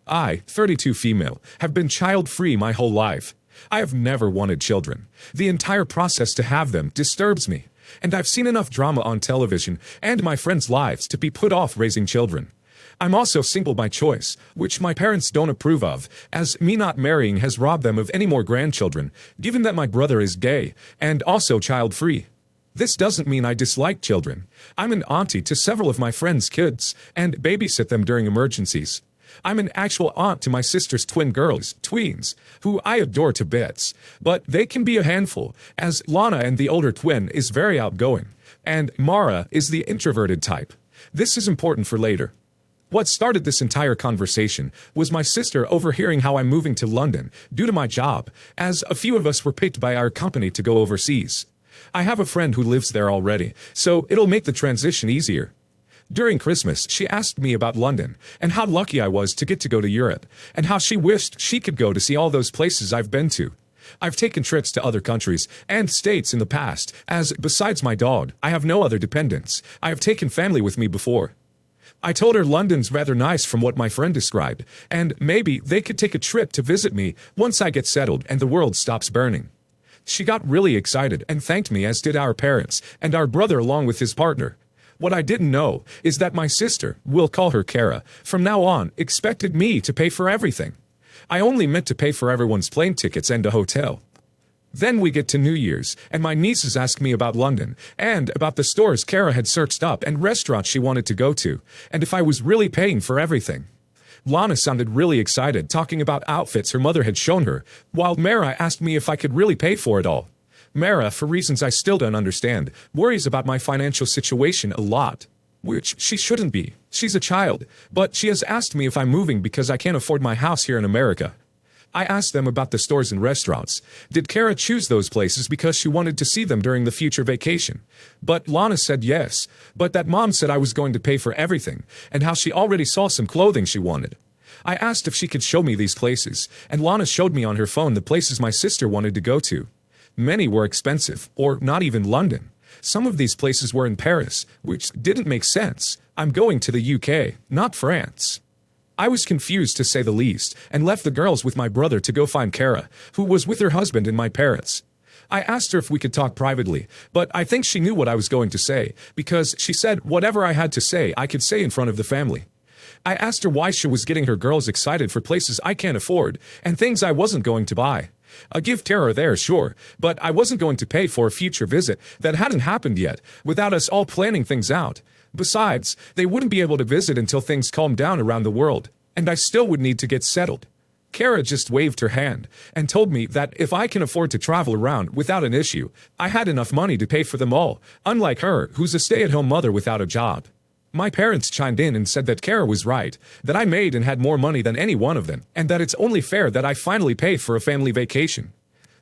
I, 32 female, have been child-free my whole life. I have never wanted children. The entire process to have them disturbs me, and I've seen enough drama on television and my friends' lives to be put off raising children. I'm also single by choice, which my parents don't approve of, as me not marrying has robbed them of any more grandchildren, given that my brother is gay, and also child-free. This doesn't mean I dislike children. I'm an auntie to several of my friends' kids, and babysit them during emergencies. I'm an actual aunt to my sister's twin girls, tweens, who I adore to bits, but they can be a handful, as Lana and the older twin is very outgoing, and Mara is the introverted type. This is important for later. What started this entire conversation was my sister overhearing how I'm moving to London due to my job, as a few of us were picked by our company to go overseas. I have a friend who lives there already, so it'll make the transition easier. During Christmas, she asked me about London, and how lucky I was to get to go to Europe, and how she wished she could go to see all those places I've been to. I've taken trips to other countries and states in the past, as besides my dog, I have no other dependents. I have taken family with me before. I told her London's rather nice from what my friend described, and maybe they could take a trip to visit me once I get settled and the world stops burning. She got really excited and thanked me, as did our parents and our brother along with his partner. What I didn't know is that my sister, we'll call her Kara, from now on expected me to pay for everything. I only meant to pay for everyone's plane tickets and a hotel. Then we get to New Year's, and my nieces ask me about London, and about the stores Kara had searched up and restaurants she wanted to go to, and if I was really paying for everything. Lana sounded really excited, talking about outfits her mother had shown her, while Mara asked me if I could really pay for it all. Mara, for reasons I still don't understand, worries about my financial situation a lot. Which she shouldn't be. She's a child, but she has asked me if I'm moving because I can't afford my house here in America. I asked them about the stores and restaurants. Did Kara choose those places because she wanted to see them during the future vacation? But Lana said yes, but that mom said I was going to pay for everything, and how she already saw some clothing she wanted. I asked if she could show me these places, and Lana showed me on her phone the places my sister wanted to go to. Many were expensive, or not even London. Some of these places were in Paris, which didn't make sense. I'm going to the UK, not France. I was confused to say the least, and left the girls with my brother to go find Kara, who was with her husband and my parents. I asked her if we could talk privately, but I think she knew what I was going to say, because she said whatever I had to say I could say in front of the family. I asked her why she was getting her girls excited for places I can't afford, and things I wasn't going to buy. A gift terror there, sure, but I wasn't going to pay for a future visit that hadn't happened yet, without us all planning things out. Besides, they wouldn't be able to visit until things calmed down around the world, and I still would need to get settled. Kara just waved her hand, and told me that if I can afford to travel around without an issue, I had enough money to pay for them all, unlike her, who's a stay-at-home mother without a job. My parents chimed in and said that Kara was right, that I made and had more money than any one of them, and that it's only fair that I finally pay for a family vacation.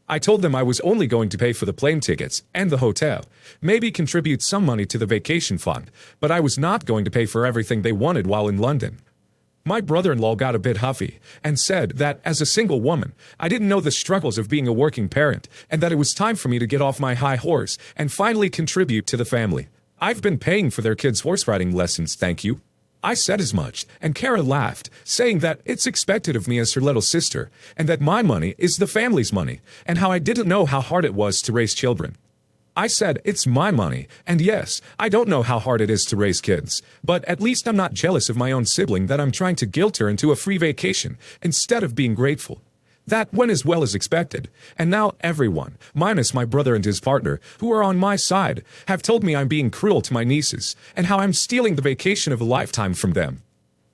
I told them I was only going to pay for the plane tickets and the hotel, maybe contribute some money to the vacation fund, but I was not going to pay for everything they wanted while in London. My brother-in-law got a bit huffy and said that as a single woman, I didn't know the struggles of being a working parent, and that it was time for me to get off my high horse and finally contribute to the family. I've been paying for their kids' horse riding lessons, thank you. I said as much, and Kara laughed, saying that it's expected of me as her little sister, and that my money is the family's money, and how I didn't know how hard it was to raise children. I said it's my money, and yes, I don't know how hard it is to raise kids, but at least I'm not jealous of my own sibling that I'm trying to guilt her into a free vacation, instead of being grateful. That went as well as expected, and now everyone, minus my brother and his partner, who are on my side, have told me I'm being cruel to my nieces, and how I'm stealing the vacation of a lifetime from them.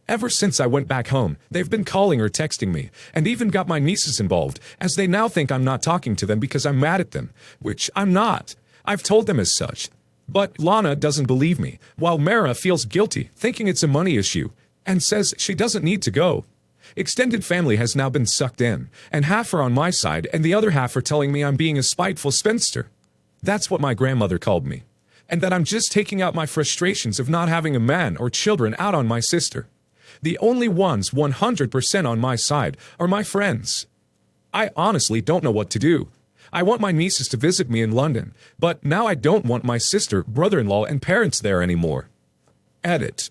Ever since I went back home, they've been calling or texting me, and even got my nieces involved, as they now think I'm not talking to them because I'm mad at them, which I'm not. I've told them as such. But Lana doesn't believe me, while Mara feels guilty, thinking it's a money issue, and says she doesn't need to go. Extended family has now been sucked in, and half are on my side and the other half are telling me I'm being a spiteful spinster. That's what my grandmother called me, and that I'm just taking out my frustrations of not having a man or children out on my sister. The only ones 100% on my side are my friends. I honestly don't know what to do. I want my nieces to visit me in London, but now I don't want my sister, brother-in-law, and parents there anymore. Edit.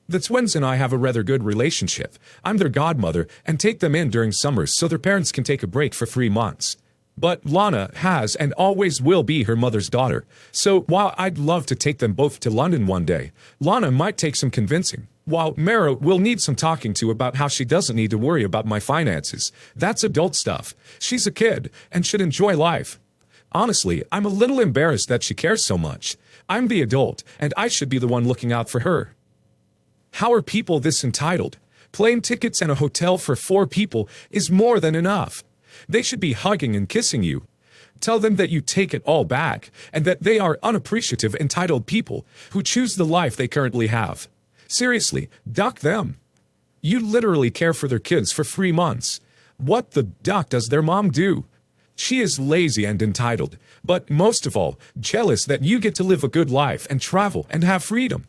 The twins and I have a rather good relationship. I'm their godmother and take them in during summers so their parents can take a break for 3 months. But Lana has and always will be her mother's daughter, so while I'd love to take them both to London one day, Lana might take some convincing, while Mara will need some talking to about how she doesn't need to worry about my finances. That's adult stuff. She's a kid and should enjoy life. Honestly, I'm a little embarrassed that she cares so much. I'm the adult, and I should be the one looking out for her. How are people this entitled? Plane tickets and a hotel for 4 people is more than enough. They should be hugging and kissing you. Tell them that you take it all back, and that they are unappreciative, entitled people who choose the life they currently have. Seriously, duck them. You literally care for their kids for 3 months. What the duck does their mom do? She is lazy and entitled, but most of all, jealous that you get to live a good life and travel and have freedom.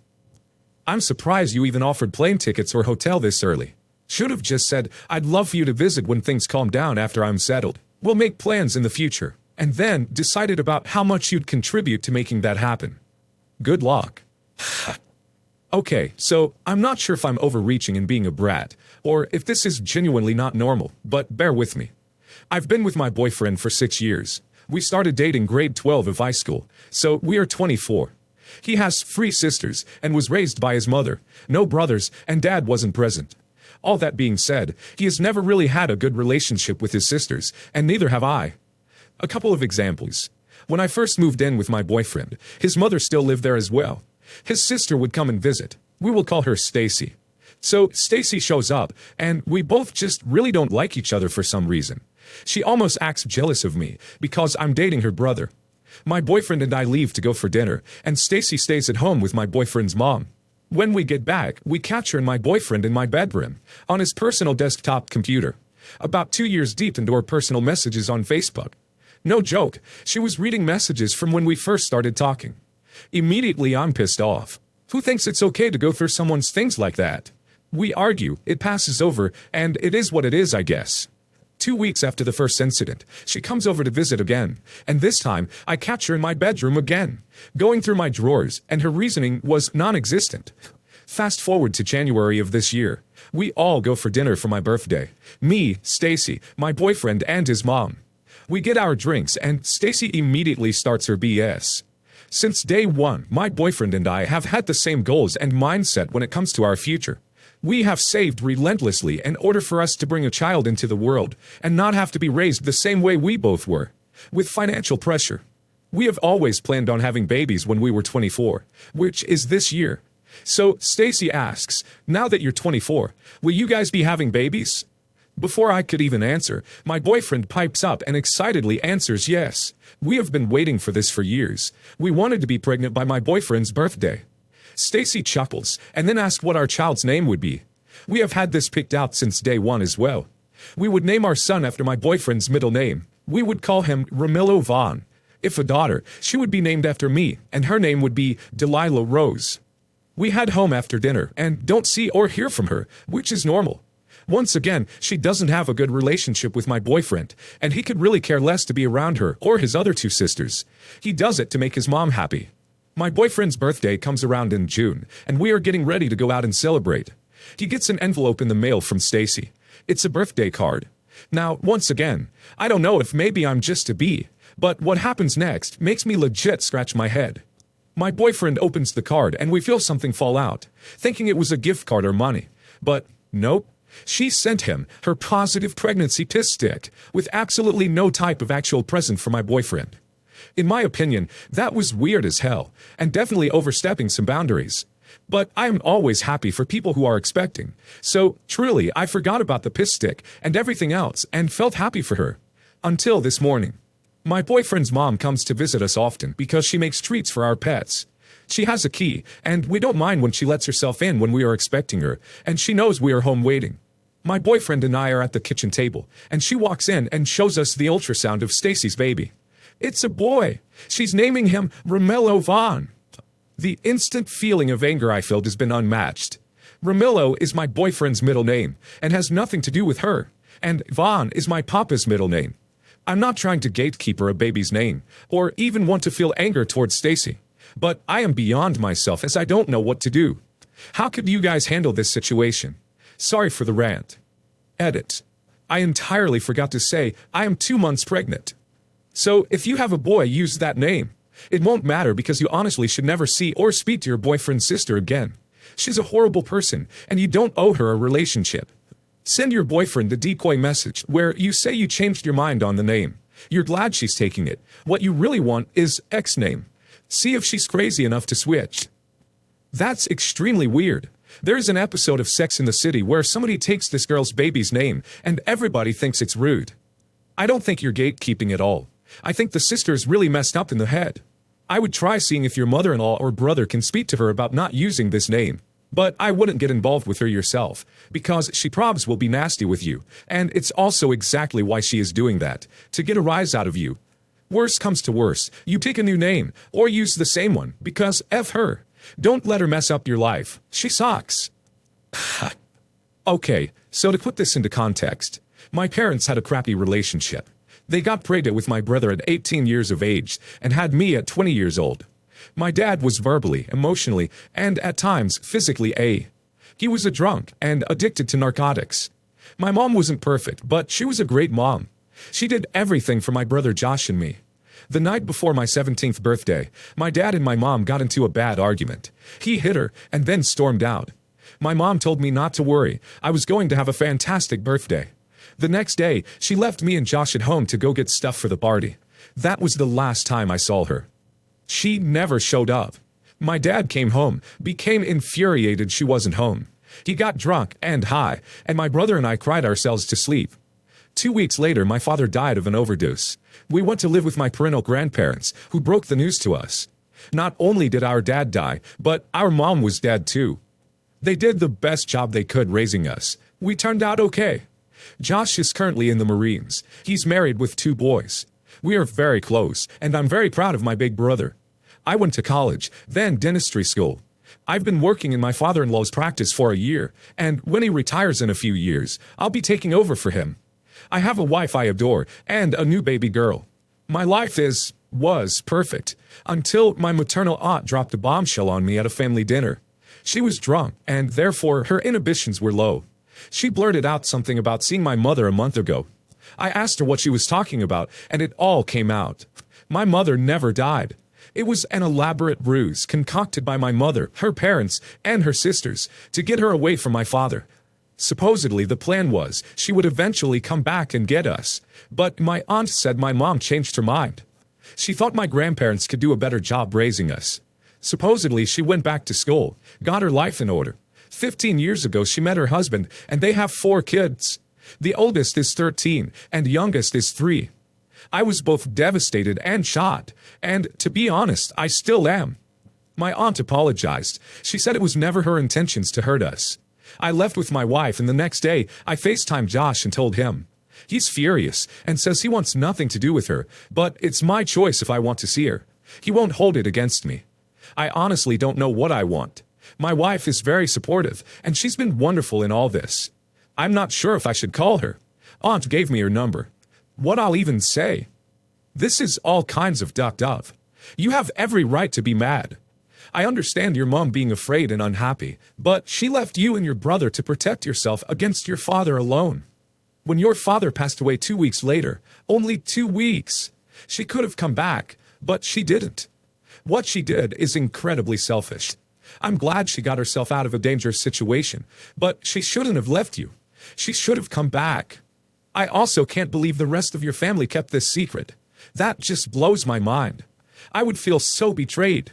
I'm surprised you even offered plane tickets or hotel this early. Should have just said, I'd love for you to visit when things calm down after I'm settled. We'll make plans in the future. And then decided about how much you'd contribute to making that happen. Good luck. Okay, so I'm not sure if I'm overreaching and being a brat, or if this is genuinely not normal, but bear with me. I've been with my boyfriend for 6 years. We started dating grade 12 of high school, so we are 24. He has 3 sisters and was raised by his mother, no brothers, and dad wasn't present. All that being said, he has never really had a good relationship with his sisters, and neither have I. A couple of examples. When I first moved in with my boyfriend, his mother still lived there as well. His sister would come and visit. We will call her Stacy. So Stacy shows up, and we both just really don't like each other for some reason. She almost acts jealous of me because I'm dating her brother. My boyfriend and I leave to go for dinner, and Stacy stays at home with my boyfriend's mom. When we get back, we catch her and my boyfriend in my bedroom, on his personal desktop computer, about 2 years deep into our personal messages on Facebook. No joke, she was reading messages from when we first started talking. Immediately I'm pissed off. Who thinks it's okay to go through someone's things like that? We argue, it passes over, and it is what it is, I guess. 2 weeks after the first incident, she comes over to visit again, and this time I catch her in my bedroom again, going through my drawers, and her reasoning was non-existent. Fast forward to January of this year. We all go for dinner for my birthday. Me, Stacy, my boyfriend, and his mom. We get our drinks, and Stacy immediately starts her BS. Since day one, my boyfriend and I have had the same goals and mindset when it comes to our future. We have saved relentlessly in order for us to bring a child into the world and not have to be raised the same way we both were, with financial pressure. We have always planned on having babies when we were 24, which is this year. So Stacy asks, now that you're 24, will you guys be having babies? Before I could even answer, my boyfriend pipes up and excitedly answers yes. We have been waiting for this for years. We wanted to be pregnant by my boyfriend's birthday. Stacy chuckles and then asks what our child's name would be. We have had this picked out since day one as well. We would name our son after my boyfriend's middle name. We would call him Ramilo Vaughn. If a daughter, she would be named after me, and her name would be Delilah Rose. We head home after dinner and don't see or hear from her, which is normal. Once again, she doesn't have a good relationship with my boyfriend, and he could really care less to be around her or his other 2 sisters. He does it to make his mom happy. My boyfriend's birthday comes around in June, and we are getting ready to go out and celebrate. He gets an envelope in the mail from Stacy. It's a birthday card. Now, once again, I don't know if maybe I'm just a bee, but what happens next makes me legit scratch my head. My boyfriend opens the card and we feel something fall out, thinking it was a gift card or money. But nope. She sent him her positive pregnancy piss stick with absolutely no type of actual present for my boyfriend. In my opinion, that was weird as hell, and definitely overstepping some boundaries. But I am always happy for people who are expecting, so truly I forgot about the piss stick and everything else and felt happy for her. Until this morning. My boyfriend's mom comes to visit us often because she makes treats for our pets. She has a key, and we don't mind when she lets herself in when we are expecting her, and she knows we are home waiting. My boyfriend and I are at the kitchen table, and she walks in and shows us the ultrasound of Stacy's baby. It's a boy. She's naming him Ramilo Vaughn. The instant feeling of anger I felt has been unmatched. Ramilo is my boyfriend's middle name, and has nothing to do with her, and Vaughn is my papa's middle name. I'm not trying to gatekeeper a baby's name, or even want to feel anger towards Stacy, but I am beyond myself as I don't know what to do. How could you guys handle this situation? Sorry for the rant. Edit. I entirely forgot to say I am 2 months pregnant. So if you have a boy, use that name. It won't matter because you honestly should never see or speak to your boyfriend's sister again. She's a horrible person, and you don't owe her a relationship. Send your boyfriend a decoy message where you say you changed your mind on the name. You're glad she's taking it. What you really want is X name. See if she's crazy enough to switch. That's extremely weird. There's an episode of Sex in the City where somebody takes this girl's baby's name, and everybody thinks it's rude. I don't think you're gatekeeping at all. I think the sister's really messed up in the head. I would try seeing if your mother-in-law or brother can speak to her about not using this name. But I wouldn't get involved with her yourself, because she probs will be nasty with you, and it's also exactly why she is doing that, to get a rise out of you. Worst comes to worst, you pick a new name, or use the same one, because F her. Don't let her mess up your life. She sucks. Okay, so to put this into context, my parents had a crappy relationship. They got pregnant with my brother at 18 years of age and had me at 20 years old. My dad was verbally, emotionally, and at times physically A. He was a drunk and addicted to narcotics. My mom wasn't perfect, but she was a great mom. She did everything for my brother Josh and me. The night before my 17th birthday, my dad and my mom got into a bad argument. He hit her and then stormed out. My mom told me not to worry. I was going to have a fantastic birthday. The next day, she left me and Josh at home to go get stuff for the party. That was the last time I saw her. She never showed up. My dad came home, became infuriated she wasn't home. He got drunk and high, and my brother and I cried ourselves to sleep. 2 weeks later, my father died of an overdose. We went to live with my parental grandparents, who broke the news to us. Not only did our dad die, but our mom was dead too. They did the best job they could raising us. We turned out okay. Josh is currently in the Marines. He's married with 2 boys. We are very close, and I'm very proud of my big brother. I went to college, then dentistry school. I've been working in my father-in-law's practice for a year, and when he retires in a few years, I'll be taking over for him. I have a wife I adore, and a new baby girl. My life was perfect, until my maternal aunt dropped a bombshell on me at a family dinner. She was drunk, and therefore her inhibitions were low. She blurted out something about seeing my mother a month ago. I asked her what she was talking about, and it all came out. My mother never died. It was an elaborate ruse concocted by my mother, her parents, and her sisters to get her away from my father. Supposedly, the plan was she would eventually come back and get us, but my aunt said my mom changed her mind. She thought my grandparents could do a better job raising us. Supposedly, she went back to school, got her life in order. 15 years ago, she met her husband, and they have 4 kids. The oldest is 13, and youngest is 3. I was both devastated and shocked, and to be honest, I still am. My aunt apologized. She said it was never her intentions to hurt us. I left with my wife, and the next day, I FaceTimed Josh and told him. He's furious and says he wants nothing to do with her, but it's my choice if I want to see her. He won't hold it against me. I honestly don't know what I want. My wife is very supportive, and she's been wonderful in all this. I'm not sure if I should call her. Aunt gave me her number. What I'll even say? This is all kinds of ducked up. You have every right to be mad. I understand your mom being afraid and unhappy, but she left you and your brother to protect yourself against your father alone. When your father passed away 2 weeks later, only 2 weeks, she could have come back, but she didn't. What she did is incredibly selfish. I'm glad she got herself out of a dangerous situation, but she shouldn't have left you. She should have come back. I also can't believe the rest of your family kept this secret. That just blows my mind. I would feel so betrayed.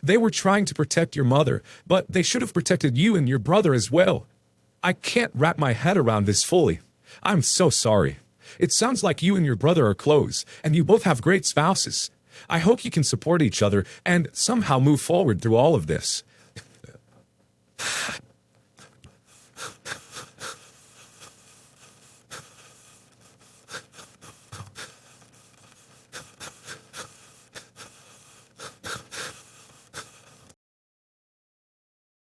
They were trying to protect your mother, but they should have protected you and your brother as well. I can't wrap my head around this fully. I'm so sorry. It sounds like you and your brother are close, and you both have great spouses. I hope you can support each other and somehow move forward through all of this.